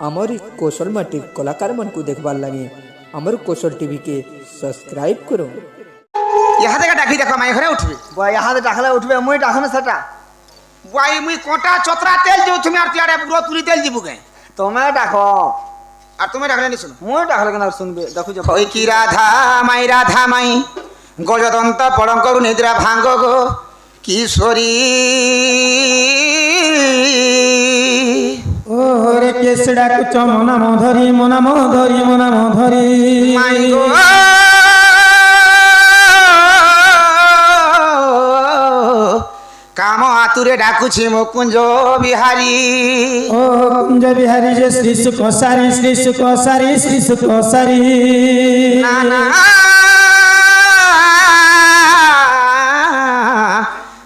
आमर कौशल माटिर कलाकार मन को देखबार लगे आमर कौशल टीवी के सब्सक्राइब करो। यहाँ देखा डाकी देखो माई घरे उठबे बुआ यहाँ से डाकले उठबे मुई डाकमे सेटा वाई मुई कोटा चतरा तेल जो तुम आर तियारे पूरा तुली तेल जीबु गए तुम्हें डाको और तुम्हें डाकले नहीं सुनो मुई डाकले केना सुनबे देखु जो ओई की राधा माई गजदंत पड़ंकरु निद्रा भांग गो किशोरी ओरे केसडा कुच मोना मधरी मोना मधरी मोना मधरी माई गो काम आतुरे डाकुछि मुकुंज बिहारी ओ कुंज बिहारी जे श्री सुखसारी श्री सुखसारी श्री सुखसारी नाना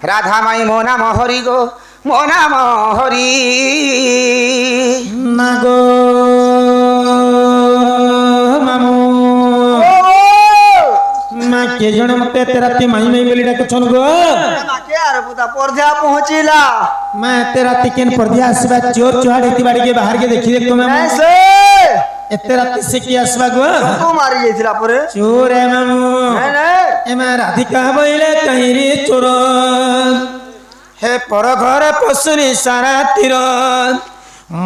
राधा माई मोना मोहरी गो मोना मोहरी नागो मामू मां के जण मते तेराती माई माई बोली डाक छन गो ना के यार बुदा परध्या पहुंचीला मैं तेराती केन परदिया आसबा चोर चुहाड़ी बाड़ी के बाहर के देखी देख तो मैं ऐसे एते राती से की आसबा गो तू मारी गेथिला परे चोर है मामू नहीं नहीं एमा राधिका बोले कहीं रे चोर हे पर घर पसुनी सारा तीर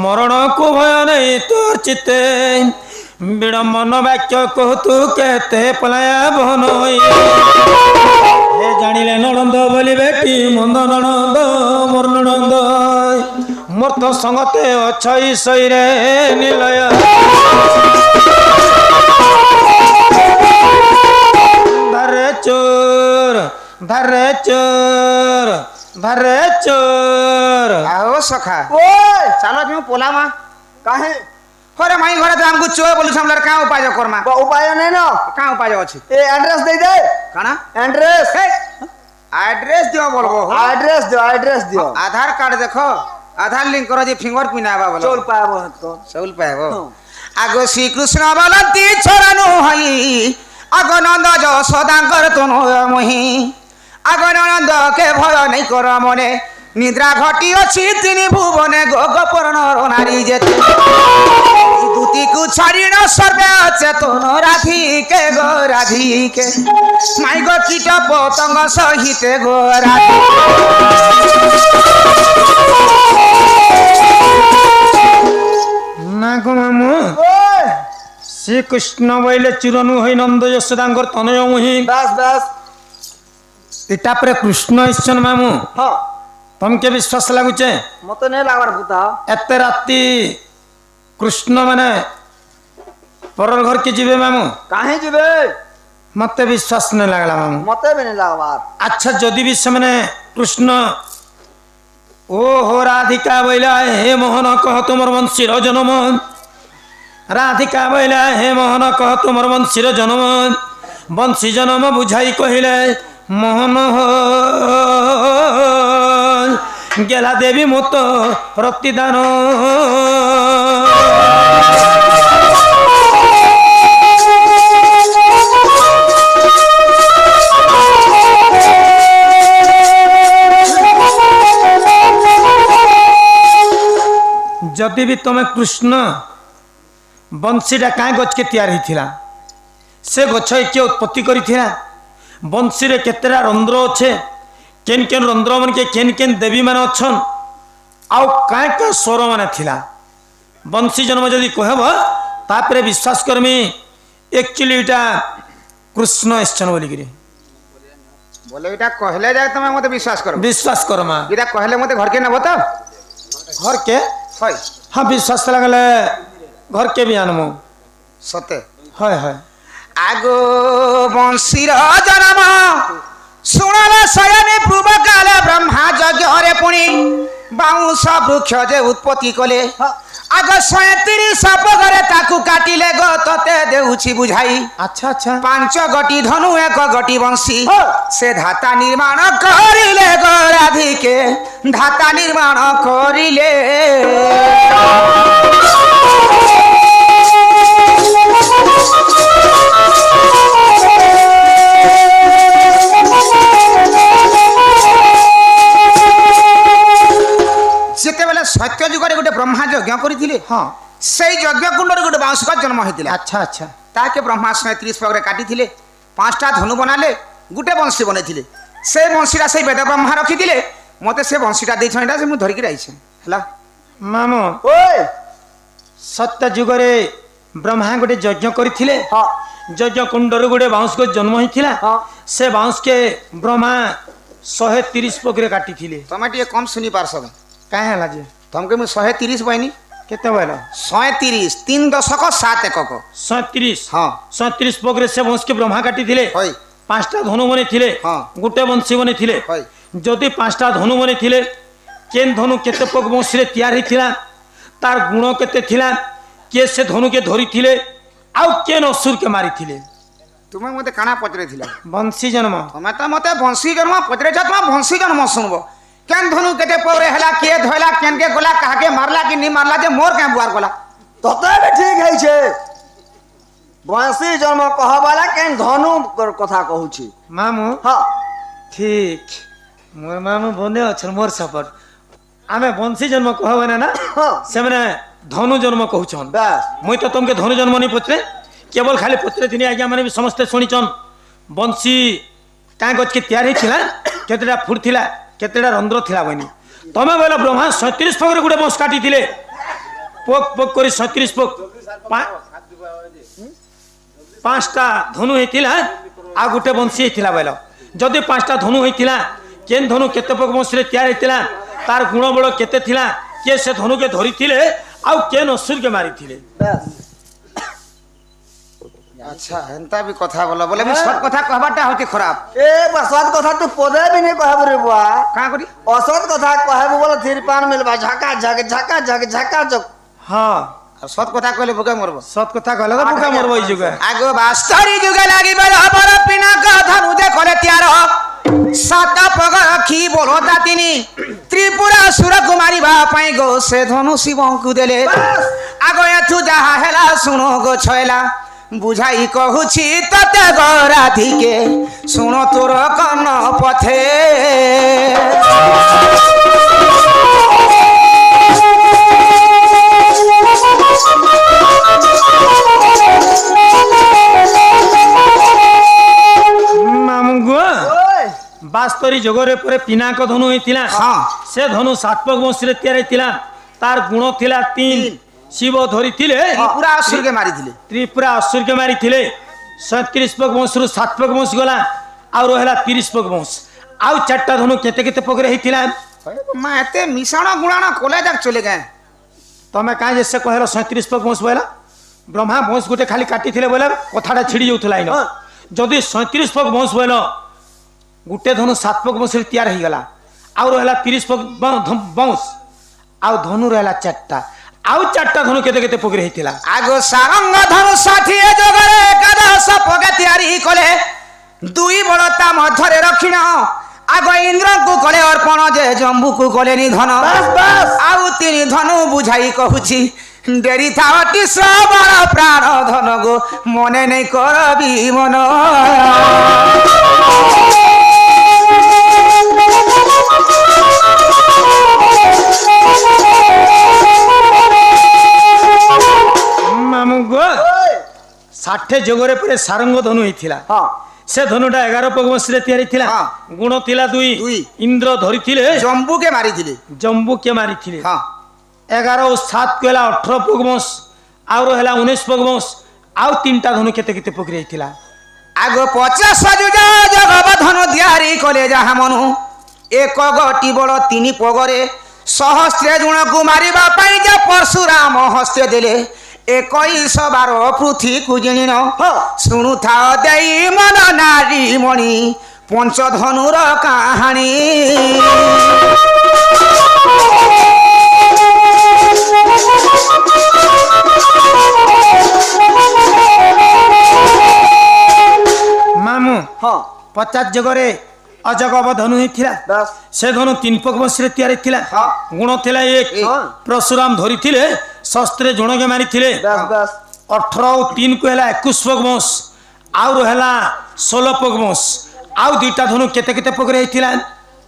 मरण को भय नहीं तोर चिते बिड़ मन वाक्य कह तू केते पलाया बहन हे जानिले ननंद बोली बेटी मंद ननंद मोर ननंद मोर तो संगते अछई सईरे निलय धरे चोर धरे चोर धरे चोर आओ सखा ओए चलो तुम पोला मा काहे अरे माई घरे तो हमको चोर बोलु हमलर का उपाय करमा बा उपाय नहीं ना का उपाय अछि ए एड्रेस दे दे काना एड्रेस एड्रेस दियो बोलबो एड्रेस दियो आधार कार्ड देखो आधार लिंक करो जे फिंगरप्रिंट आबा बोलो चोर पाबो तो चौल पाबो आगो श्री कृष्ण बोलती छोरानु हई आगो नंद यशोदांकर तनु मोहि आगो नंद के भय नहीं कर मने निद्रा घटी अछि तिनी भुवने गोगपर्ण नारी जेते दूती को छाड़ी न सर्वे चेतन राधिके गो राधिके माई गो कीट पतंग सहित गो ना गो मामू ओए श्री कृष्ण बोले चिरनु होई नंद यशोदांकर तनय मुहि बस बस इटा पर कृष्ण ईश्वन मामू हां तुमके विश्वास लागुचे मते नहीं लागबार पुता एते राती कृष्ण माने परर घर के जीवे मामू काहे जिबे मते विश्वास नहीं लागला मामू मते भी नहीं लागबार अच्छा जदि भी से मैंने कृष्ण ओ हो राधिका बोला हे मोहन कह तुमर वंशीर जनम राधिका बोला हे मोहन कह तुमर वंशीर जनम वंशी जनम बुझाई कहले मोहन हो गेला देवी मत रक्तिदान जदि भी तुम्हें कृष्ण बंशीटा क्या गच के तैयार होता से गछ किए उत्पत्ति करा बंशी रे केतेटा रंध्र अच्छे केन केन रंध्र मन के केन केन देवी मान अच्छन आउ क्या स्वर मान थिला बंशी जन्म जदि कहब तापर विश्वास करमी एक्चुअली इटा कृष्ण एसन बोलिकी बोले इटा कहले जाय तमे मते विश्वास कर माँ इटा कहले मते घर के नबो तो घर के हय हाँ विश्वास लगले घर के भी आनमु सते है है आगो बंशीर जन्म सुनले शयने पूर्व काले ब्रह्मा यज्ञ रे पुणी बाउंस वृक्ष जे उत्पत्ति कले आगो 37 पगरे ताकू काटिले गो तते देउछि बुझाई अच्छा अच्छा 5 गटी धनु 1 गटी बंशी से धाता निर्माण करिले गो राधिके धाता निर्माण करिले सत्य जुग गोटे ब्रह्मा यज्ञ करते हाँ সেই যজ্ঞ কুণ্ডরে গোটে বাউঁশগছ জন্ম হয়েছিল আচ্ছা আচ্ছা তাকে ব্রহ্মা 130 পগরে কাটিলে 5টা ধনু বনালে গোটে বংশী বনাইলে সেই বংশীটা সেই বেদ ব্রহ্মা রখিলে মতে সে বংশীটা দিয়েছেন এটা মু ধরিকি আইছে হলা মামু ওই সত্য যুগরে ব্রহ্মা গোটে যজ্ঞ করে হ্যাঁ যজ্ঞ কুণ্ডর গোটে বাউঁশ গছ জন্ম হয়েছিল হ্যাঁ সে বাউঁশকে ব্রহ্মা 130 পগরে কাটি তুমি টিকে কম শুনি পারছ কাঁ হেলা যে তোমাকে মু 130 বইনি কেতে বল 130 3 দশক 7 একক 37 হ্যাঁ 37 পগরে সে বাউঁশকে ব্রহ্মা কাটি হই 5টা ধনু বনেছিলে হ্যাঁ। গোটে বংশী বনেছিলে হই যদি 5টা ধনু বনেছিলে কেন ধনু কেতে পগ বংশীরে তৈয়ার হয়েছিল তার গুণ কেতে ଥିଲା কে সে ধনুকে ধরিଥିଲେ আউ কেন অসুরকে মারিଥିଲେ তুমি মতে কানা পচরে ছিল বংশী জন্ম তুমি তো মতে বংশী জন্ম পচরে তোমার বংশী জন্ম শুনব কেন ধনু কেতে পগরে হেলা কে ধইলা কেনকে গলা কাহাকে মারলা কি নি মারলা যে মোর কে বুয়ার গলা ততে भी ठीक है बंसी जन्म कहबाला केन धनु कथा कहूची মামু हाँ ঠিক মোর মামু বন্ধে অছন মোর সপোর্ট আমি বংশী জন্ম কহবে না না हाँ সেমানে ধনু জন্ম কহুছন बस মুই তো তোমাকে ধনু জন্ম নি পত্রে কেবল খালি পত্রে দিনে আজ্ঞা মানে বি সমস্তে শুনিছন বংশী কাঁ গছকে তৈয়ার হয়েছিল কেতেটা ফুট ଥିଲା কেতেটা রন্ধ্র ଥିଲା বইনি তুমি বল ব্রহ্মা 37 পগরে গোটে বংশ কাটিছিলে পোক পোক করে 37 পোক 5টা ধনু হয়েছিল আর গোটে বংশী হয়েছিল বল যদি 5টা ধনু হয়েছিল কেন ধনু কেতে পোক বংশীরে তৈয়ার হয়েছিল তার গুণ বল কেতে ଥିଲା কে সে ধনুকে ধরিଥିଲେ আউ কেন অসুরকে মারিଥିଲେ बस আচ্ছা হেনতা বি কথা বল বলে আমি সব কথা কহবাটা হতে খারাপ ए बसत कथा तू पदे भी नहीं कहब रे बुआ কাঁ করি असत कथा कहब बोले थिरपान मिलबा झका झक झका झक झका झक হ্যাঁ আর সৎ কথা কইলে বুকে মরব সৎ কথা কলে তো বুকা মরব এই যুগে আগ বাস্তরি যুগে লাগিবে হবর পিনাক ধনু দে কলে তিয়ার সাতা পগ রখি বলো তিনি ত্রিপুরা সুর কুমারিবা পাই গো সে ধনু শিবଙ୍କୁ দেলে আগ এথু যাহা হেলা শুনো গো ছয়লা বুঝাই কহুছি ততে গো রাধিকে শুন তোর কর্ণ পথে মামু গো ओए বাস্তরি যুগরে পরে পিনাক ধনু হয়েছিল হ্যাঁ। সে ধনু সাতপক বংশীরে তৈয়ার হয়েছিল তার গুণ ଥିଲା 3 শিব ধরিଥିଲେ পুরা অসুরকে মারিଥିଲେ ত্রিপুরা অসুরকে মারিଥିଲେ 37 পক বংশରୁ 7 পক বংশ গলা আর রহিলা 30 পক বংশ আউ 4টা ধনু কেতে কেতে পকরে হয়েছিল মা এতে মিশাণ গুণাণ কোলে যাক চলে গে তুমি কাঁ যে সে কহিল 37 পক বংশ বলা ব্রহ্মা বংশ গোটে খালি কাটিଥିଲେ বলে কথাটা ছিড়ি যাଉଥିଲା ইন যদি 37 পক বংশ বল গোটে ধনু 7 পক বংশରେ তৈয়ার হয়েগলা আউ রহিলা 30 পক বংশ আউ ধনু রহিলা 4টা আউ 4টা ধনু কেতে কেতে পকরে হয়েছিল আগ সারঙ্গ ধনু ষাঠিଏ যোগরে একাদশ পগে তিଆରି কলে দুই বড় তা মধ্যরে রক্ষিণ আগ ইন্দ্রଙ୍କୁ কলে অর্পণ যে জম্বুକୁ কলে নিধন बस बस আউ তিনি ধনু বুঝাই কহুছি ডেরি থাওটি শ্রবণ প্রাণ ধন গো মনে নেই করবি মন মামু গো ओए 60 যোগরে পরে সারঙ্গ ধনু হয়েছিল हाँ সে ধনুটা 11 পক বংশরে তৈয়ারি ଥିଲା হ্যাঁ। গুণ ଥିଲା 2 দুই। ইন্দ্র ধরিଥିଲେ জম্বুকে মারিଥିଲେ জম্বুকে মারিଥିଲେ হ্যাঁ 11 ও 7 কইলা 18 পক বংশ আর হেলা 19 পক বংশ আউ 3টা ধনু কেতে কেতে পকরি হইଥିଲା আগ 50 যুজা জগব ধনু দিয়ারি কলে যাহা মনু এক গটি বড় তিনি পগরে সহস্রে জুণକୁ মারিবা পাই যে পরশুরাম হস্তে দেলে 21 বার পৃথিবীକୁ জিনিন শুণুথাও দেই মন নারী মণি পঞ্চধনুর কাহাণী মামু हाँ 50 যোগরে অজগব ধনু হইଥିଲା बस সে ধনু 3 পক বংশরে তৈয়ারি ଥିଲା হ্যাঁ। গুণ ଥିଲା 1 हाँ পরশুরাম ধরিଥିଲେ শস্ত্রে জুণকে মারিଥିଲେ बस बस 18 ଆଉ 3 କୁ ହେଲା 21 ପକ ବଂଶ ଆଉ ହେଲା 16 ପକ ବଂଶ ଆଉ 2ଟା ଧନୁ କେତେ କେତେ ପକରେ ହେଇଥିଲା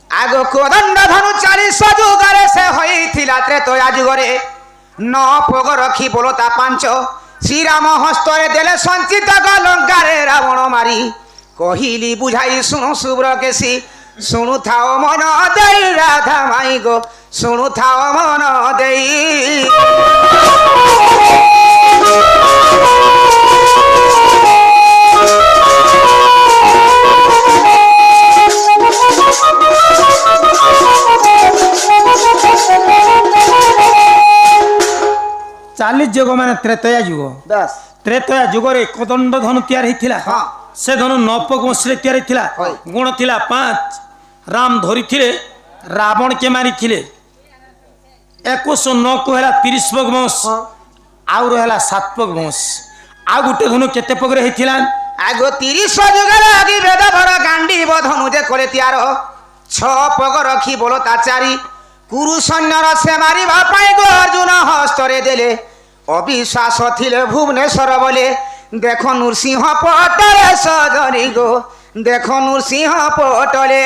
আগ কোদণ্ড ধনু 40 যুগরে সে হইଥିଲା ত্রেতয়া যুগরে ন পগ রখি বলো তা পাঞ্চ শ্রীরাম হস্তরে দেলে সঞ্চিত লঙ্কারে রাবণ মারি কহিলি বুঝাই শুণু শুভ্র কেশি শুণু থাও মন দেই রাধা মাই গো শুণু থাও মন দেই ଚାଳିଶ ଯୁଗ ମାନେ ତ୍ରେତୟା ଯୁଗ ବାସ୍ ତ୍ରେତୟା ଯୁଗରେ କଦଣ୍ଡ ଧନୁ ତିଆରି ହେଇଥିଲା ହଁ। ସେ ଧନୁ ନପକ ବଂଶରେ ତିଆରି ହେଇଥିଲା ହଇ। ଗୁଣ ଥିଲା 5 ରାମ ଧରିଥିଲେ ରାବଣ କେ ମାରିଥିଲେ 2109 କୁ ହେଲା 30 ପଗ ବଂଶ ଆଉ ରହିଲା 7 ପଗ ବଂଶ ଆଉ ଗୋଟେ ଧନୁ କେତେ ପଗରେ ହେଇଥିଲା আগ 30 যুগের আদি বেদ ভর গান্ডি বধনু যে করে তিয়ার 6 পগ রখি বলো তা চারি কুরু সৈন্যর সে মারিবা পাই গো অর্জুন হস্তরে দেলে অবিশ্বাস থিলে ভুবনেশ্বর বলে দেখো নৃসিংহ পটলে সজনি গো দেখো নৃসিংহ পটলে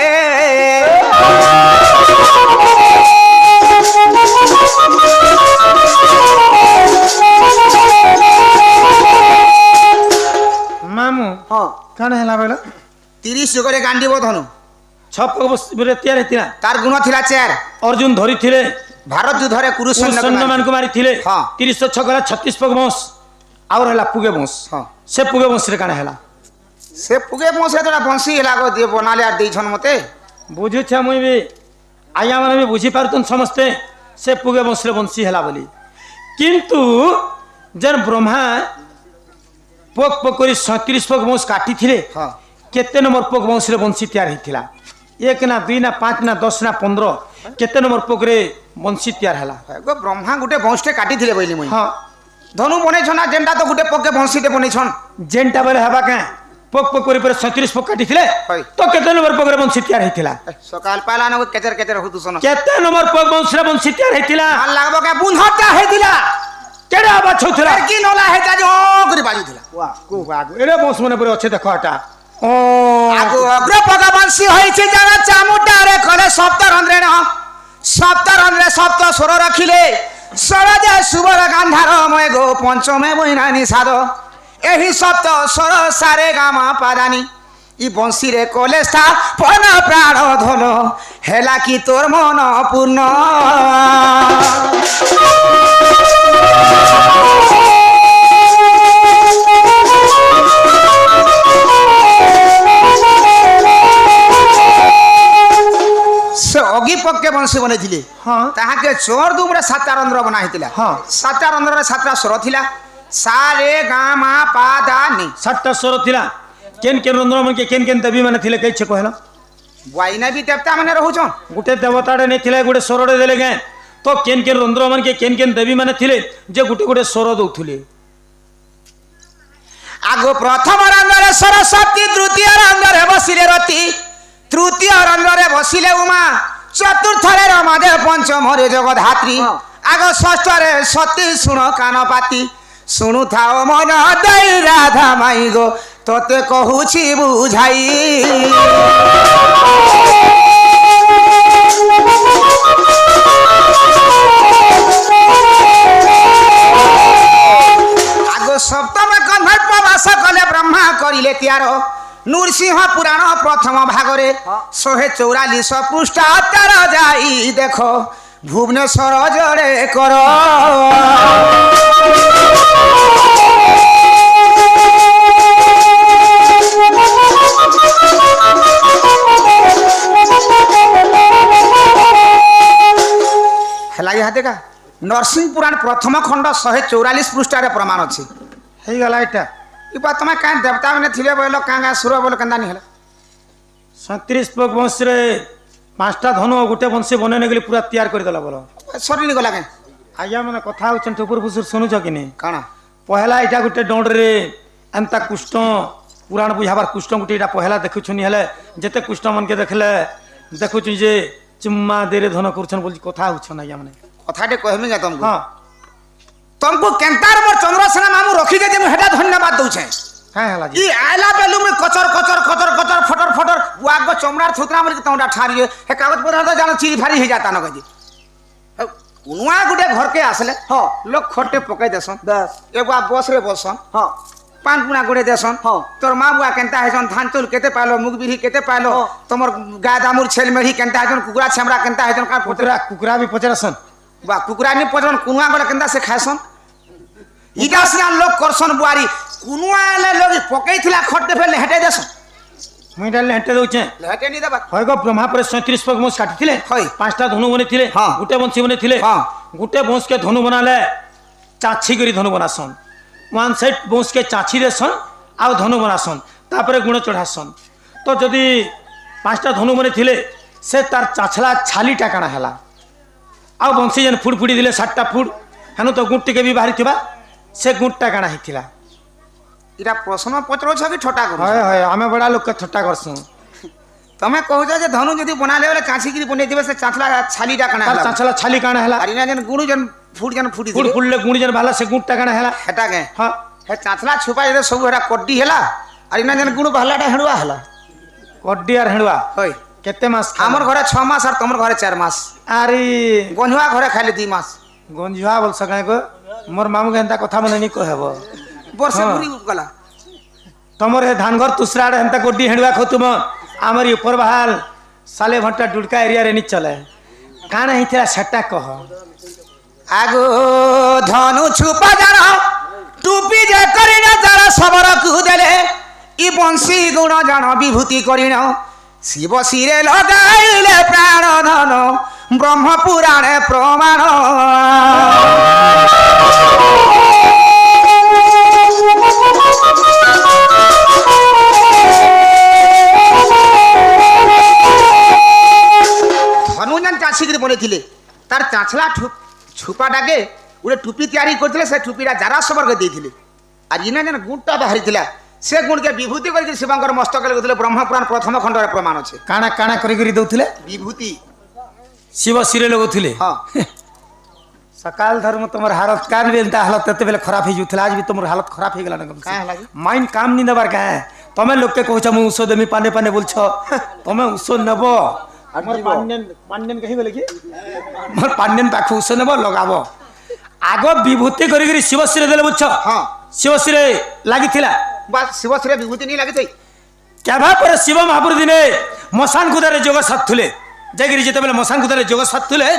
ମାମୁ ହଁ କାଣ ହେଲା ବେଳ 30 যুগরে গান্ডি বধনু 6 ପଗ ବଂଶରେ ତିଆରି ହେଇଥିଲା তার গুণ লা 4 ଅର୍ଜୁନ ଧରିଥିଲେ ভারত যুদ্ধরে কুরু ସୈନ୍ୟ সৈন্য ମାନଙ୍କୁ ମାରିଥିଲେ ହଁ। 30 ଗଲା 36 ପଗ ବଂଶ ଆଉ ରହିଲା ପୁଗେ ବଂଶ ହଁ। ସେ ପୁଗେ ବଂଶରେ କାଣ ହେଲା সে পুগে পৌঁছে তোরা বংশী লাগো দিয়ে বনালে আর দিয়েছন মতে ବୁଝୁଛେ ମୁଇଁ ବି ଆଜ୍ଞା ମାନେ ବି ବୁଝିପାରୁଛନ୍ ସମସ୍ତେ ସେ ପୁଗେ ବଂଶରେ ବଂଶୀ ହେଲା ବୋଲି କିନ୍ତୁ ଯେନ୍ ବ୍ରହ୍ମା ପୋକ ପୋକ କରି 37 ପଗ ବଂଶ କାଟିଥିଲେ ହଁ। କେତେ ନମ୍ବର ପୋକ ବଂଶରେ ବଂଶୀ ତିଆରି ହେଇଥିଲା 1 ନା 2 ନା 5 ନା 10 ନା 15 କେତେ ନମ୍ବର ପୋକରେ ବଂଶୀ ତିଆରି ହେଲା গো ব্রহ্মা গোটে বংশটে কাটিলে বইলি মুই ହଁ ধনু বনেছন না যেনটা তো গোটে পকে বংশীতে বনেছন ଯେନ୍ଟା ବେଲେ ହେବା କାଁ ପୋକ ପୋକ କରି 37 ପୋକ କାଟିଥିଲେ ହଇ। ତ କେତେ ନମ୍ବର ପୋକରେ বংশী ତିଆରି ହେଇଥିଲା সকাল পাইলা না কেচর কেচর হতুছন କେତେ ନମ୍ବର ପୋକ ବଂଶରେ ବଂଶୀ ତିଆରି ହେଇଥିଲା ভাল লাগবো কে বুন্ধটা হইতিলা କେଡା ଆବାଜ ହଉଥିଲା আর কি নলা হেতা যে ও করে বাজুতিলা এরে বংশ মনে পড়ে আছে দেখো এটা ও আগু অগ্র পক বংশী হইছে যারা চামুটারে কলে সপ্তরন্ধ্রে ন সপ্তরন্ধ্রে সপ্ত স্বর রাখিলে সরজে সুবর গান্ধার ময় গো পঞ্চমে বইনা নিষাদ এহি সপ্ত স্বর সারে গামা পাদানি ই বংশীরে কলে স্থাপন প্রাণ ধন হেলা কি তোর মন পূর্ণ সে অগি পক্ষে বংশী বনাইছিলে হ্যাঁ তাহাকে চোর দুমরে 7টা রন্ধ্র বনা হইতিলা হ্যাঁ। 7টা রন্ধ্রে 7টা স্বর থিলা সা রে গা মা পা দা নি 7টা স্বর ଥିଲା କେନ୍ କେନ୍ ରନ୍ଧ୍ର ମାନେ କେନ୍ କେନ୍ ଦେବୀ ମାନେ ଥିଲେ କଇছে କହିଲ বাইনা বি দেবতা মানে রহুছন ଗୋଟେ ଦେବତାଟେ ନେଇଥିଲେ ଗୋଟେ ସ୍ୱରଟେ ଦେଲେ ଗାଁ ତ କେନ୍ କେନ୍ ରନ୍ଧ୍ର ମାନେ କେନ୍ କେନ୍ ଦେବୀ ମାନେ ଥିଲେ ଯେ ଗୋଟେ ଗୋଟେ ସ୍ୱର ଦଉଥିଲେ আগো প্রথম রন্ধ্রে সরস্বতী তৃতীয় রন্ধ্রে বসিলে রতি তৃতীয় রন্ধ্রে বসিলে উমা চতুর্থরে রমাদেব পঞ্চমরে জগধাত্রী আগো ষষ্ঠরে সতী শুণ কান পাতি শুণু থাও মন দেই রাধা মাই গো তোতে কহুছি বুঝাই আগো সপ্তমে গন্ধর্ব বাস কলে ব্রহ্মা করিলে তিয়ার নৃসিংহ পুরাণ প্রথম ভাগরে 144 পৃষ্ঠা তার যাই দেখো ভুবনেশ্বর জড়ে কর হেলা ইহাতে কা নরসিংহ পুরাণ প্রথম খণ্ড 144 পৃষ্ঠারে প্রমাণ আছে ହେଇଗଲା ଏଇଟା ইবা তুমি কাঁ দেবতা মানে থিলে বইল কাঁ কাঁ সুর বইল কেন্দা নি হেলা 37 ପଗ ବଂଶରେ 5ଟା ଧନୁ ଆଉ ଗୋଟେ ବଂଶୀ ବନେଇ ନେଇଗଲି ପୁରା ତିଆରି କରିଦେଲା ବୋଲ ସରିନି ଗଲା କେଁ ଆଜ୍ଞା ମାନେ କଥା ହଉଛନ୍ତି ଉପର ଫୁସୁର ଶୁଣୁଛ କି ନି କାଣା ପହେଲା ଏଇଟା ଗୋଟେ ଡଣ୍ଡରେ ଏନ୍ତା କୁଷ୍ଟ ପୁରାଣ ବୁଝାବାର କୁଷ୍ଟ ଗୋଟେ ଏଇଟା ପହେଲା ଦେଖୁଛୁନି ହେଲେ ଯେତେ କୁଷ୍ଟ ମାନକେ ଦେଖିଲେ ଦେଖୁଛୁ ଯେ ଚୁମ୍ମା ଦେରେ ଧନ କରୁଛନ୍ ବୋଲି କଥା ହଉଛନ୍ ଆଜ୍ଞା ମାନେ কথাটে কহমি কে তোমাকে ହଁ তোমাকে কেন্তার মোর চন্দ্রসেনা মামু রখি যে মু হেটা ধন্যবাদ দউছে କାଁ ହେଲା ই ଯେ আইলা বেলু মু কচর কচর কচর কচর ফটর ফটর ওয়াগ চমড়ার থুতরা বলি তোমরা ঠারি হে কাগজ পত্র তো জানো চিরি ফারি হয়ে যাতা না কই কুনুয়া গুটে ঘরকে আসলে হ্যাঁ লোক খটে পকাই দেসন বেশ এগুয়া বস রে বসন হ্যাঁ পান পুনা গুড়ে দেসন হ্যাঁ। তোর মা বুয়া কেনতা হেসন ধান চাউল কেতে পাইলো মুগ বিরি কেতে পাইলো হ্যাঁ। তোমার গায়ে দামুর ছেলে মেঢ়ি কেনতা হেসন কুকুরা ছামড়া কেনতা হেসন কার পুত্রা কুকুরা কুকুরা ବି ପଚାରସନ୍ বা কুকুরা নি পজন কুনুয়া গলে কেনতা সে খাইসন ইটা সিনা লোক করসন বুয়ারি কুনুয়া এলে লোক পকাইছিলা খটে ফেলে হেঁটে দেসন ମୁଇଁ ଡାଲି ହେଣ୍ଟେ ଦେଉଛେ হেঁটে নি ଦେବା হয় গো ব্রহ্মা ପରେ 37 ପଗ ବଂଶ କାଟିଥିଲେ হয়। 5ଟା ଧନୁ ବନେଇଥିଲେ ହଁ। ଗୋଟେ ବଂଶୀ ବନେଇଥିଲେ ହଁ। ଗୋଟେ ବଂଶକେ ଧନୁ ବନାଲେ ଚାଛି କରି ଧନୁ ବନାସନ୍ ୱାନ୍ ସାଇଡ୍ ବଂଶକେ ଚାଛି ଦେସନ୍ ଆଉ ଧନୁ ବନାସନ୍ ତାପରେ ଗୁଣ ଚଢ଼ାସନ୍ ତ ଯଦି 5ଟା ଧନୁ ବନେଇଥିଲେ ସେ ତାର ଚାଛଲା ଛାଲିଟା କାଣା ହେଲା ଆଉ ବଂଶୀ ଯେନ୍ ଫୁଡ଼ ଫୁଡ଼ି ଦେଲେ 7ଟା ଫୁଡ଼ ହେନୁ ତ ଗୁଣ୍ଟ ଟିକେ ବି ବାହାରିଥିବା ସେ ଗୁଣ୍ଟଟା କାଣା ହେଇଥିଲା এটা প্রশ্ন পচারছ কি ঠটা করছ হয় হয় ଆମେ ବଡ଼ା ଲୋକ ଥଟ୍ଟା କରସୁଁ তুমি কହୁছ যে ধনু যদি বনালে বলে চাঁচিকি বনাই দিবে সে চাঁচলা ছালিটা কানা ତାର ହେଲା ଚାଛଲା ଛାଲି କାଣା ହେଲା আর ইনা যেন গুড়ু যেন ফুট যেন ফুটি ଫୁଡ଼ দিলে ଫୁଡ଼ିଲେ ଗୁଣି ଯେନ୍ ବାହାରିଲା ସେ ଗୁଣ୍ଟଟା କାଣା ହେଲା হেটা কে ହଁ হে চাঁচলা ছুপা যেতে সবু হেটা কড্ডি হেলা আর ইনা যেন গুড়ু বাহালাটা হেড়ুয়া হেলা কড্ডি আর হেড়ুয়া হই কেতে মাস আমার ঘরে 6 মাস আর তোমার ঘরে 4 মাস আরে গঞ্জুয়া ঘরে খাইলে 2 মাস গঞ্জুয়া বলছ কাই গো মোর মামু এন্তা কথা মনে নি কহেব বর্ষে হ্যাঁ। ঘুরি গলা তোমার হে ধান ঘর তুসরা আড়ে হেন্তা কড্ডি হেড়ুয়া খতুম আমার উপর বাহাল সালে ঘন্টা ডুডকা এরিয়া রে নি চলে কানা হিতরা সেটা কহ আগো ধনু ছুপা জান টুপি যে করিনা যারা সবর কুদেলে ই বংশী গুণ জান বিভূতি করিন শিব শিরে লগাইলে প্রাণ ধন ব্রহ্ম পুরাণে প্রমাণ ধনু যেন চাষিকি বনেছিলে তার চাঁচলা ছুপাটাকে গোটে টুপি তৈরি করলে সে টুপিটা যারা সবরকে দিয়ে আর ইনা যেন গুণটা বাহারিলা সে গুণকে বিভূতি করে শিবঙ্কর মস্তকে লগুলে ব্রহ্মপুরাণ প্রথম খণ্ডরে প্রমাণ আছে কানা কানা করি করি দউଥିଲେ বিভূতি শিব শিরে লগুଥିଲେ হ্যাঁ সকাল ধর্ম তোমার হালত কান বেলতা হালত তেতে বেলে খারাপ হই যাউଥିଲା আজ বি তোমার হালত খারাপ হই গলা না কাঁ হেলা কি? মাইন্ড কাম নি দেবার কাঁ তুমি লোককে কହୁଛ ମୁଁ ଔଷଧ ଦେମି ପାନେ ପାନେ ବୋଲଛ ତମେ ଔଷଧ ନେବ আমার পান্ডেন কহি গলে কি মোর পান্ডেন পাখ ଔଷଧ নেব লগাব আগ বিভূতি করি করি শিবশ্রী দেলে বুঝছ হ্যাঁ শিবশ্রী লাগিଥିଲା বা শিব শিরে বিভূতি নিয়ে লাগিছে কেবা পরে শিব মহাপুর দিনে মশান কুদারে যোগ সাথুলে যাইকি যেতবেলে মশান কুদারে যোগ সাথুলে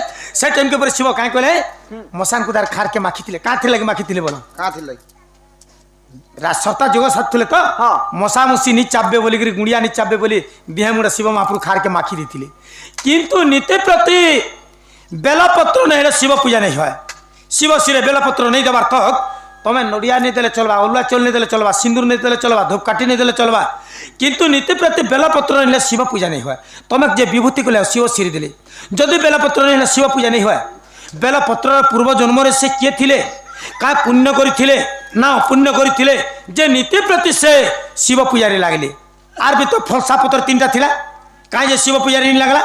সে টাইম কে পরে শিব কাঁ কলে মশান কুদার খারকে মাখিଥିଲେ কাঁ থিলে মাখিଥିଲେ বল কাঁ থিল সপ্তা যোগ সাথুলে তো হ্যাঁ। মশা মুসি নি চাপবে বলি গুড়িয়া নি চাপবে বলি বিহামুড়া শিব মহাপুর খারকে মাখি দিଥିଲେ কিন্তু নীতি প্রতি বেলপত্র নেই শিব পূজা নেই হয় শিব শিরে বেলপত্র নেই দেবার তক তুমি নড়িয়া নেই দেলে চলবা অলুয়া চল নেই দেলে চলবা সিন্দুর নেই দেলে চলবা ধূপকাঠি নেই দেলে চলবা কিন্তু নীতি প্রতি বেলপত্র নেই শিব পূজা নেই হয় তুমি যে বিভূতি কলে শিব শিরি দিলে যদি বেলপত্র নেই শিব পূজা নেই হয় বেলপত্র পূর্ব জন্মরে সে কিয়ে থিলে কা পুণ্য করিଥିଲେ না অপুণ্য করিଥିଲେ যে নীতি প্রতি সে শিব পূজারি লাগলে আর বি তো ফলসা পত্র 3টা থিলা কাই যে শিব পূজারি নি লাগলা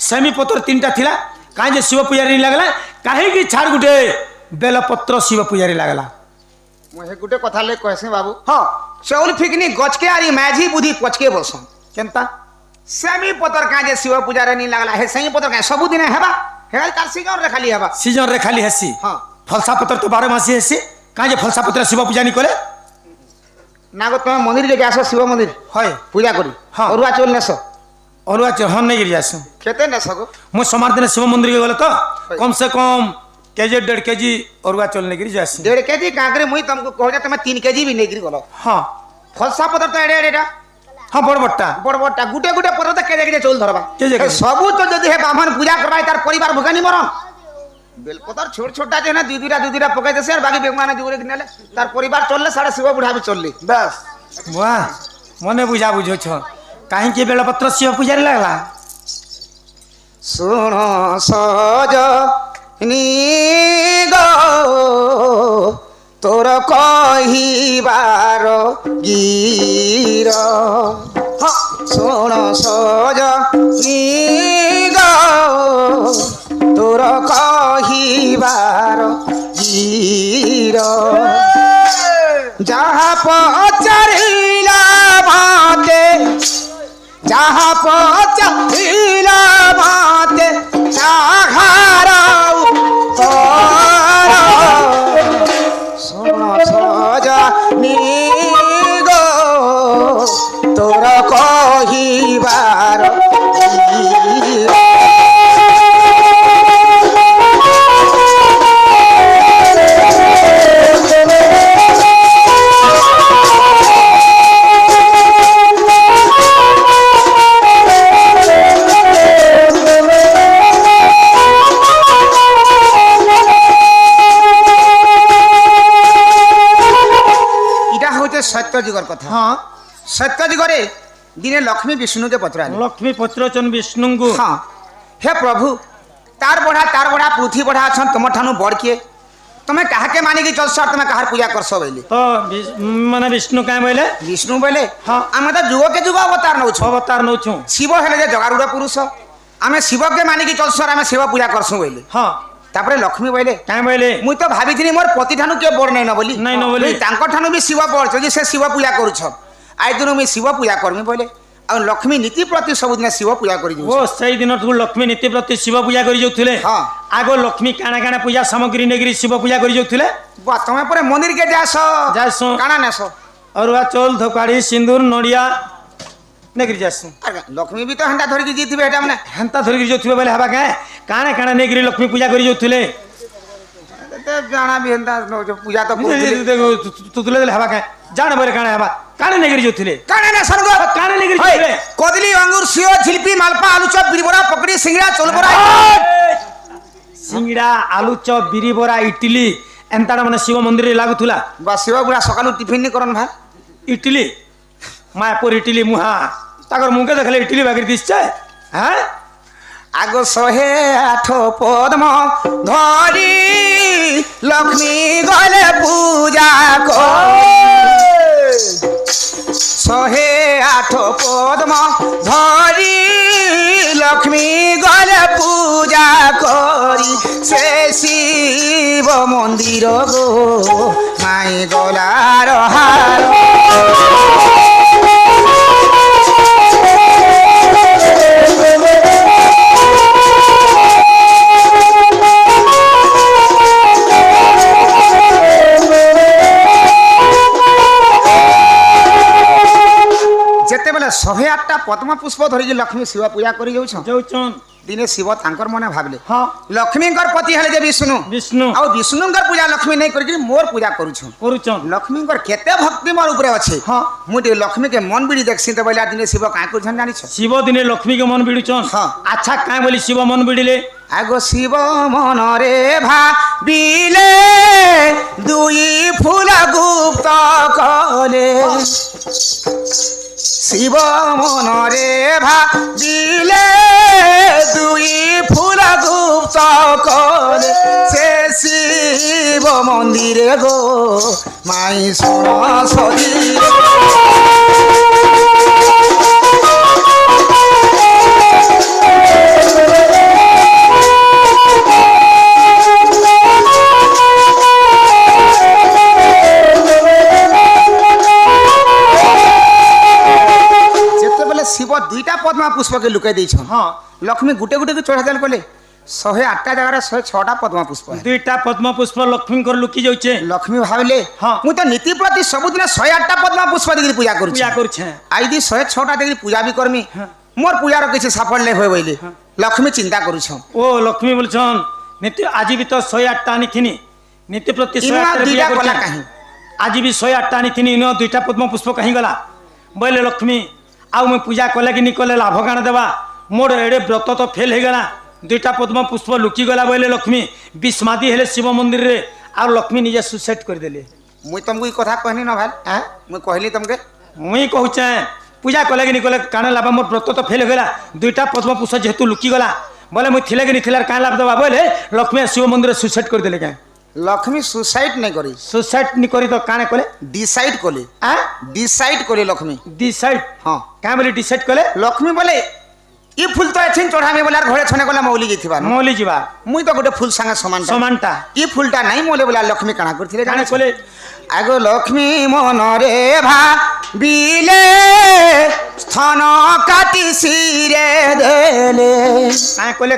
সেমি পত্র 3টা থিলা কাই যে শিব পূজারি নি লাগলা কাহে কি ছাড় গুটে বেলপত্র শিব পূজারি লাগলা মুহে গুটে কথা লে কইছে বাবু হ্যাঁ চাউল ফিকনি গছকে আর মাঝি বুদ্ধি পচকে বসন কেনতা সেমি পতর কাঁ যে শিব পূজারে নি লাগলা হে সেমি পতর কাঁ ସବୁদিনে হেবা হেল তার সিজন রে খালি হেবা সিজন রে খালি হেসি হ্যাঁ ফলসা পত্র তো 12 মাসি হেসি কাই যে ফলসা পত্র শিব পূজা নি করে না গো তুমি মন্দির যে আসো শিব মন্দির হয় পূজা করি হ্যাঁ। অরুয়া চল নেছ অরুয়া হন নেই গিরি আসু খেতে নেছ গো মু সমার দিনে শিব মন্দির কে গলে তো কম সে কম কেজি 1.5 কেজি অরুয়া চল নেই গিরি যাসি 1.5 কেজি কাঁকরে মুই তোমাকে কহে তুমি 3 কেজি বি নেগিরি গলো হ্যাঁ ফলসা পতর তো এড়ে এড়েটা হ্যাঁ বড় বড়টা বড় বড়টা গুটে গুটে পতর তো কেজে কেজে চল ধরবা কেজে কেজে। সবু তো যদি হে ব্রাহ্মণ পূজা করবাই তার পরিবার ভুগানি মরন বেলপতর ছোট ছোটটা যে না দুই দুইটা পকাই দেছে আর বাকি বেগমানে দিগুরে কিনালে তার পরিবার চললে সাড়ে শিব বুড়া বি চললি বেশ বাহ মনে বুঝা বুঝছ কাহিঁকি বেলপত্র শিব পূজারি লাগলা শুণ সজ গো তোর কহিবার গীর শুণ সজ গো তোর কহিবার গীর যাহা পচারিলা ভাতে যাহা পচারিলা ভাতে তাহার যুগর কথা হ্যাঁ সত্য যুগরে দিনে লক্ষ্মী বিষ্ণুকে পচরালে লক্ষ্মী পত্রচন বিষ্ণুঙ্কু হ্যাঁ হে প্রভু তার বড়া পৃথিবী বড়া অছন তোমার ঠানু বড় কিয়ে তুমি কাহাকে মানিকি চলছ আর তুমি কাহার পূজা করছ বইলে তো মানে বিষ্ণু কাঁ বলে বিষ্ণু বলে হ্যাঁ। আমি তো যুগকে যুগ অবতার নৌছ অবতার নৌছু শিব হেলে যে জগারুড় পুরুষ আমি শিবকে মানিকি চলছ আর আমি শিব পূজা করছু বইলে হ্যাঁ তারপরে লক্ষ্মী বইলে কাঁ বলে মুই তো ভাবিଥିଲି মোর পতি ঠানু কে বড় নাই ন বলি নাই ন বলি। তাঙ্ক ঠানু বি শিব বড় যে সে শিব পূজা করুছ আই দিন মুই শিব পূজা করমি বলে আর লক্ষ্মী নীতি প্রতি ସବୁଦିନ শিব পূজা করি ও সেই দিন লক্ষ্মী নীতি প্রতি শিব পূজা করে যাଉଥିଲେ হ্যাঁ। আগ লক্ষ্মী কাଣା কাଣା পূজা সামগ্রী নেগিরি শিব পূজা করে যাଉଥିଲେ বা তুমি পরে মন্দির কে যাস যাইসু কাଣା নেস অরুয়া চৌল ধোকাড়ি সিন্দুর নড়িয়া নেগিরি যাইসু লক্ষ্মী বি তো হেন্টা ধরিকি যাইଥିবে এটা মানে হেন্তা ধরিকি যাଉଥିବେ বেলে হেবা কাঁ কাଣା কাଣା নেগিরি লক্ষ্মী পূজা করে যাଉଥିଲେ জানা বি হেন্টা পূজা তো করুଥିଲେ তুলে দেলে হেবা কাঁ জাଣ বেলে কাଣା হেবা কাଣା নেগিরি যাଉଥିଲେ কাଣା না সরগ কাଣା নেগিরি যাଉଥିଲେ কদলি অঙ্গুর সিও ঝিলপি মালপা আলু চপ বিড়বড়া পকড়ি সিংড়া চোলবড়া সিংড়া আলু চপ বিরি বরা ইডলি এন্তাটা মানে শিব মন্দিরে লাগুଥିଲା বা শিব বুড়া সকালু টিফিন নি করন ভাই ইডলি মায়াপুর ইডলি মুহা তাকর মুখে দেখলে ইডলি বাগির দিচ্ছে হ্যাঁ আগ 108 পদ্ম ধরি লক্ষ্মী গলে পূজা করি 108 পদ্ম ধরি লক্ষ্মী গলে পূজা করি সে শিব মন্দির গো মাই গলার হার যেতেবেলে 108টা পদ্ম পুষ্প ধরিকি লক্ষ্মী শিব পূজা করে যাଉছ যাଉଛନ୍ দিনে শিব তাঙ্কর মনে ভাবলে হ্যাঁ লক্ষ্মীঙ্কর পতি হেলে যে বিষ্ণু বিষ্ণু ଆଉ ବିଷ୍ଣୁଙ୍କର ପୂଜା ଲକ୍ଷ୍ମୀ ନେଇ କରିକି ମୋର ପୂଜା କରୁଛୁ କରୁଛନ୍ ଲକ୍ଷ୍ମୀଙ୍କର କେତେ ଭକ୍ତି ମୋର ଉପରେ ଅଛି ହଁ। ମୁଁ ଟିକେ ଲକ୍ଷ୍ମୀକେ ମନ ବିଡ଼ି ଦେଖସି ତ ବୋଇଲେ ଦିନେ ଶିବ କାଁ କରୁଛନ୍ ଜାଣିଛ ଶିବ ଦିନେ ଲକ୍ଷ୍ମୀকে ମନ ବିଡୁଛନ୍ ହଁ। ଆଚ୍ଛା କାଁ ବୋଲି ଶିବ ମନ ବିଡ଼ିଲେ ଆଗ ଶିବ ମନରେ ଭାବିଲେ ଦୁଇ ଫୁଲ ଗୁପ୍ତ କଲେ শিব মনরে ভাবিলে দুই ফুল গুপ্ত কলে সে শিব মন্দিরে গো মাই শোন সজিরে শিব দুইটা পদ্মা পুষ্পকে লুকাই দিয়েছেন হ্যাঁ লক্ষ্মী গুটে গুটে চড়া দেল কলে 108টা জায়গায় 106টা পদ্মা পুষ্প দুইটা পদ্ম পুষ্প লক্ষ্মীঙ্কর লুকি যাচ্ছে লক্ষ্মী ভাবিলে হ্যাঁ। মু তো নীতি প্রতি ସବୁদিন 108টা পদ্মা পুষ্প দেখি পূজা করছি পূজা করছে আইদি 106টা দেখি পূজা বি করমি মোর পূজার কিছু সাফল্য হয়ে বইলে লক্ষ্মী চিন্তা করুছ ও লক্ষ্মী বলছন নীতি আজি বি তো 108টা আনিথিনি নীতি প্রতি ইনা 108 দুইটা কলা কাহি আজি বি 108টা আনিথিনি ইনো দুইটা পদ্ম পুষ্প কাহি গলা বলে লক্ষ্মী আউ মুই পূজা কলে কি নি কলে লাভ কাণ দেবা মোর এড়ে ব্রত তো ফেল হয়ে গলা দুইটা পদ্ম পুষ্প লুকি গলা বলে লক্ষ্মী বিস্মাদি হেলে শিব মন্দির রে আর লক্ষ্মী নিজে সুসাইড করে দেলে মুই তোমাকে এই কথা কহনি না ভাই হ্যাঁ মুই কহিলি তোমাকে মুই কହୁছে পূজা কলে কি নি কলে কাণ লাভ মোর ব্রত তো ফেল হয়ে গলা দুইটা পদ্ম পুষ্প যেহেতু লুকি গলা বলে মুই থিলে কি নি থিলার কাণ লাভ দেবা বলে লক্ষ্মী শিব মন্দিরে সুসাইড করে দেলে কেন লক্ষ্মী সুসাইড নাই করি সুসাইড নি করি তো কাণে কলে ডিসাইড কলে হ্যাঁ ডিসাইড কলে লক্ষ্মী ডিসাইড হ্যাঁ কাঁ বলে ডিসাইড কলে লক্ষ্মী বলে ই ফুল তো এছিন চড়ামি বলে আর ঘরে ছনে গলা মৌলি যাইথিবা মৌলি যা মুই তো গোটে ফুল সাঙ্গে সমান সমানটা ই ফুলটা নাই মোলে বলে আর লক্ষ্মী কাଣା করছিলে কাণে জানিছ কলে আগ লক্ষ্মী মনরে ভাবিলে স্থন কাটি সিরে দেলে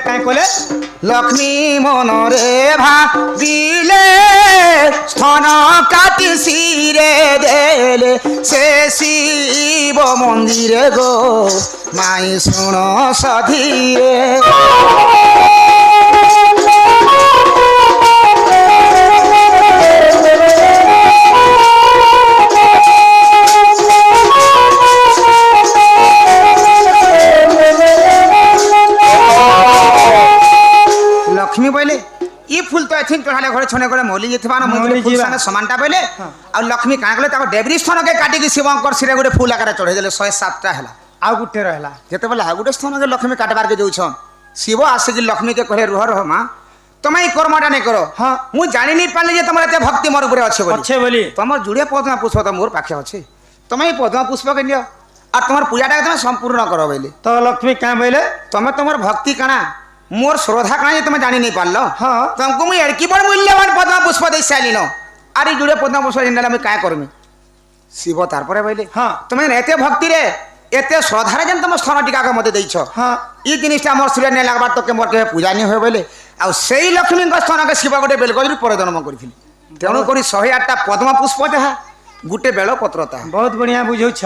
কাঁ কলে লক্ষ্মী মনরে ভাবিলে স্থন কাটি সিরে দেলে সে শিব মন্দিরে গো মাই শুণ সধিরে লক্ষ্মী বলে ই ফুল তো এথিন চড়ালে ঘরে ছনে করে মলি যেতে না মলি মুই ফুল ଯିବା। সাথে সমানটা বলে আর লক্ষ্মী কাঁ কলে তাকে ডেবরি স্থানকে কাটিকি শিবঙ্কর শিরে গোটে ফুল আকারে চড়াই দেলে 107টা হেলা ଆଉ ଗୋଟେ ରହିଲା যেতবেলে আর গোটে স্থানকে লক্ষ্মী কাটবারকে যাউছন শিব আসিকি লক্ষ্মীকে কহে রুহ রহ মা তুমি এই কর্মটা নাই করো হ্যাঁ। মু জানি নি পারলি যে তোমার এতে ভক্তি মোর উপরে আছে বলি ଅଛେ ବୋଲି তোমার জুড়ে পদ্মা পুষ্প তো মোর পাখে আছে তুমি এই পদ্মা পুষ্পকে নিও আর তোমার পূজাটা তুমি সম্পূর্ণ করো বলি ତ ଲକ୍ଷ୍ମୀ କାଁ ବୋଇଲେ তুমি তোমার ভক্তি কানা মোর শ্রদ্ধা কানা যে তুমি জানি নাই পারল হ্যাঁ। তোমাকে মুই এড়কি বড় মূল্যবান পদ্মা পুষ্প দেই সাইলিন আর এই জুড়ে পদ্মা পুষ্প দিন আমি কায় করমি শিব তারপরে বইলে হ্যাঁ। তুমি এতে ভক্তিরে এতে শ্রদ্ধারে যেন তোমার স্থান টিকাকে মতে দিয়েছ হ্যাঁ। এই জিনিসটা আমার শরীরে নেই লাগবার তোকে মোর কেবে পূজা নি হয়ে বলে আর সেই লক্ষ্মীঙ্ক স্থানকে শিব গোটে বেলগজরি পরে জন্ম করেছিল তেণু করি 108টা পদ্মা পুষ্প যাহা গোটে বেল পত্র তাহা ବହୁତ ବଢିଆ ବୁଝଉଛ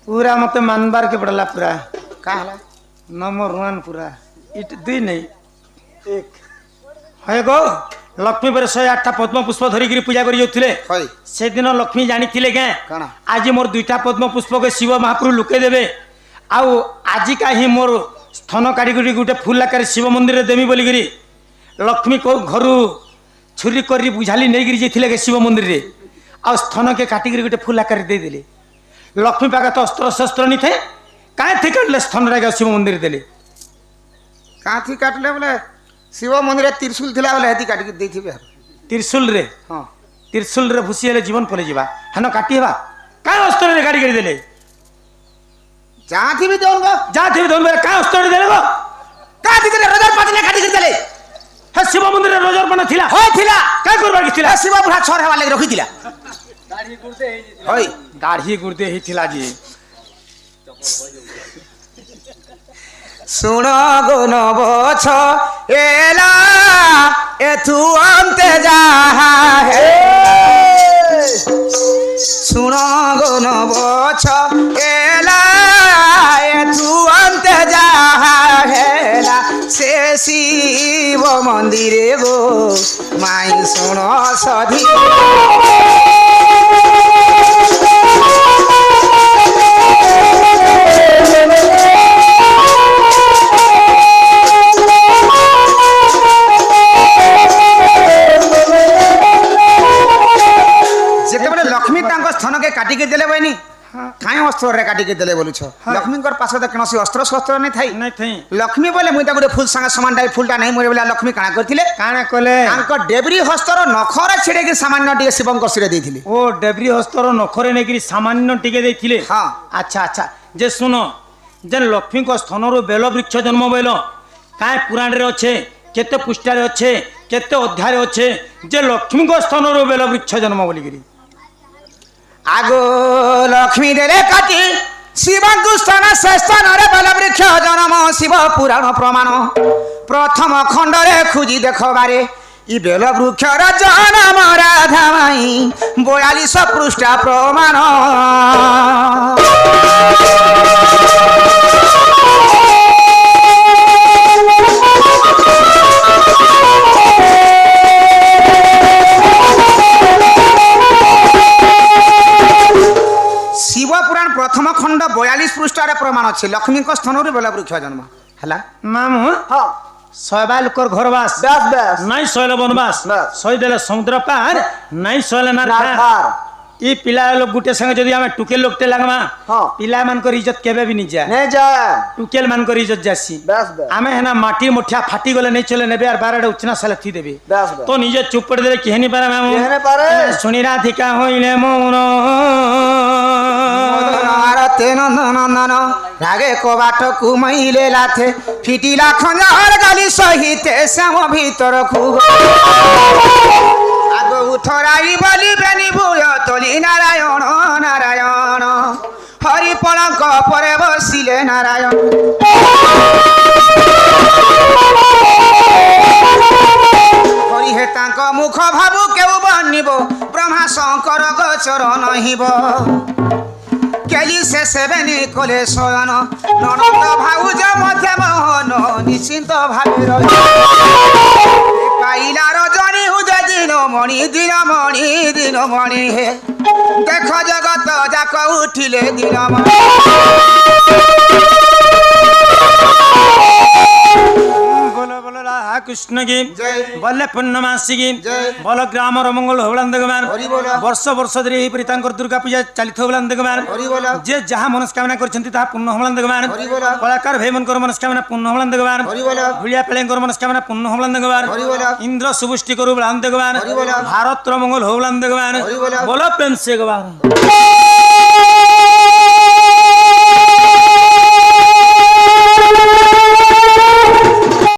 ପୁରା ମତେ ମାନବାରକେ ପଡଲା ପୁରା কা হলা ନମ୍ବର 1 ପୁରା ଇଟ ଦୁଇ ନେଇ ଏକ ହଏ ଗো ଲକ୍ଷ୍ମୀ ପରେ 108ଟା ପଦ୍ମ ପୁଷ୍ପ ଧରିକିରି ପୂଜା କରି ଯାଉଥିଲେ হয় ସେଦିନ ଲକ୍ଷ୍ମୀ ଜାଣିଥିଲେ କେଁ କାଣା? ଆଜି ମୋର 2ଟା ପଦ୍ମ ପୁଷ୍ପକେ ଶିବ ମହାପ୍ରଭୁ ଲୁକେଇ ଦେବେ ଆଉ ଆଜି କାହିଁ ମୋର ସ୍ଥନ କାଢ଼ିକରି ଗୋଟେ ଫୁଲ ଆକାରରେ ଶିବ ମନ୍ଦିରରେ ଦେମି ବୋଲିକିରି ଲକ୍ଷ୍ମୀ ଘରୁ ଛୁରୀ କରି ବୁଝାଲି ନେଇକିରି ଯାଇଥିଲେ କେ ଶିବ ମନ୍ଦିରରେ ଆଉ ସ୍ଥନକେ କାଟିକିରି ଗୋଟେ ଫୁଲ ଆକାରରେ ଦେଇଦେଲେ ଲକ୍ଷ୍ମୀ ପାଖେ ତ ଅସ୍ତ୍ର ଶସ୍ତ୍ର ନି ଥାଏ କାହିଁଥି କାଟିଲେ ସ୍ଥନରେ ଶିବ ମନ୍ଦିର ଦେଲେ কাঁথি কাটলে বলে শিব মন্দিরে ত্রিশূল লা বলে হেতি কাটিকি ଦେଇଥିବେ ତ୍ରିଶୂଲରେ ହଁ ତ୍ରିଶୂଲରେ ଭୁସି ହେଲେ ଜୀବନ ପଳେଇ ଯିବା ହେନ କାଟି ହେବା କାହିଁ ଅସ୍ତ୍ରରେ କାଟିକିରି ଦେଲେ ଯାହା ଥିବି ଦେଉନ ଗো ଯାହା ଥିବେ ଧନୁ କାହିଁ ଅସ୍ତ୍ରରେ ଦେଲେ ଗো କାଠି ଦେଲେ ରଜାର ପାତିଲେ କାଟିକି ଦେଲେ ହେ ଶିବ ମନ୍ଦିରରେ ରଜର୍ପଣ ଥିଲା হয় ଥିଲା କାହିଁ କରବାର କି ଥିଲା ଶିବ ବୁଢା ଛର ହେବା ଲାଗି ରଖିଥିଲା হয় ଦାଢ଼ି ଗୁର୍ଦେ ହେଇଥିଲା ଯେ শুণ গুণ বছ এলা এথু অন্তে যাহা হে শুণ গুণ বছ এলা এথু অন্তে যাহা হেলা সে শিব মন্দিরে গো মাই শুণ সধি যেতবেলে লক্ষ্মী তাঙ্ক স্থানকে কাটিকি দেলে বইনি কাই অস্ত্রে কাটিকি দেলে বলুছ লক্ষ্মীঙ্কর পাশে তো কোনসি অস্ত্র শস্ত্র নাই থাই ନାଇଁ ଥାଇ লক্ষ্মী বলে মুই তাকে ফুল সাঙ্গে সমানটা ফুলটা নাই মরে বলে লক্ষ্মী কাଣା করছিলে କାଣା କଲେ তাঙ্ক ডেবরি হস্তর নখরে ছিড়েকি সামান্য টিকে শিবঙ্ক শিরে ଦେଇଥିଲେ ଓ ଡେବ୍ରି ହସ୍ତର ନଖରେ ନେଇକିରି ସାମାନ୍ୟ ଟିକେ ଦେଇଥିଲେ ହଁ। ଆଚ୍ଛା ଆଚ୍ଛା ଯେ ଶୁଣ ଯେ ଲକ୍ଷ୍ମୀଙ୍କ ସ୍ଥନରୁ ବେଲ ବୃକ୍ଷ ଜନ୍ମ ବୋଇଲ କାହିଁ ପୁରାଣରେ ଅଛେ କେତେ ପୃଷ୍ଠାରେ ଅଛେ କେତେ ଅଧ୍ୟାୟରେ ଅଛେ ଯେ ଲକ୍ଷ୍ମୀଙ୍କ ସ୍ଥନରୁ ବେଲ ବୃକ୍ଷ ଜନ୍ମ ବୋଲିକିରି আগো লক্ষ্মী দেলে কাটি শিবঙ্কু স্থান সে স্থানরে বলবৃক্ষ জনম শিব পুরাণ প্রমাণ প্রথম খণ্ডরে খুঁজি দেখবারে ই বেল বৃক্ষর জনম রাধা মাই 42 পৃষ্ঠা প্রমাণ শিব পুরাণ প্রথম খণ্ড 42 পৃষ্ঠার প্রমাণ আছে লক্ষ্মীঙ্ক স্থানরে বেল বৃক্ষ জন্ম হেলা ମାମୁଁ হ্যাঁ ଶୈବା ଲୋକର ଘର ବାସ ব্যাস ব্যাস ନାଇଁ ଶୈଳ ବନବାସ ବାସ୍। ଶୈଦେଲେ ସମୁଦ୍ର ପାର ନାଇଁ ଶୈଳ না ନାର থার ଇ ପିଲା ଲୋକ ଗୁଟେ ସାଙ୍ଗେ ଯଦି ଆମେ ଟୁକେଲ ଲୋକଟେ ଲାଗମା ହଁ। ପିଲାମାନଙ୍କର ଇଜ୍ଜତ କେବେ ବି ନିଯା নে যায় ଟୁକେଲ ମାନଙ୍କର ଇଜ୍ଜତ ଯାସି ব্যাস ব্যাস ଆମେ ହେନା ମାଟି ମୁଠିଆ ଫାଟି ଗଲେ ନେଇ ଚଲେ ନେବେ আর ବାରଟା ଉଚନା ସାଲେ ଥି ଦେବେ ব্যাস ব্যাস তো নিজে চুপ করে দেলে কেহেনি পারে মামু কেহেনি পারে? শুনি রাধিকা হইলে মৌন আরতে নন্দন রাগে কবাট কুমাইলে লাথে ফিটিলা খঞ্জার গালি সহিতে শ্যাম ভিতর খুব আগ উঠরাই বলি বেনি ভূয় তলি নারায়ণ নারায়ণ হরি পলঙ্ক পরে বসিলে নারায়ণ হরি হে তাঙ্ক মুখ ভাবু কেউ বনিব ব্রহ্মা শঙ্কর গোচর নহিব কেলি সে সেবেনি কলে শয়ন ননন্দ ভাউজ মধ্যে মোহন নিশ্চিন্ত ভাবে রহি পাইলা রজনী হুদে দিনমণি দিনমণি দিনমণি হে দেখ জগত যাক উঠিলে দিনমণি बोलो बोलो राधा कृष्ण की जय। बोले पूर्णमासी की जय। बोल ग्रामर मंगल होबलान देगमान हरि बोल। वर्ष वर्ष धरि एही परि तांकर दुर्गा पूजा चलित होबलान देगमान हरि बोल। जे जहाँ मनस्कामना करछन्ति ताहा पूर्ण होबलान देगमान हरि बोल। कलाकार भाईमनकर मनस्कामना पूर्ण होबलान देगमान हरि बोल। भुलिया पेलेंकर मनस्कामना पूर्ण होबलान देगमान हरि बोल। इंद्र सुबुष्टि करू बलान देगमान हरि बोल। भारत र मंगल होबलान देगमान हरि बोल। बोलो प्रेम से गवान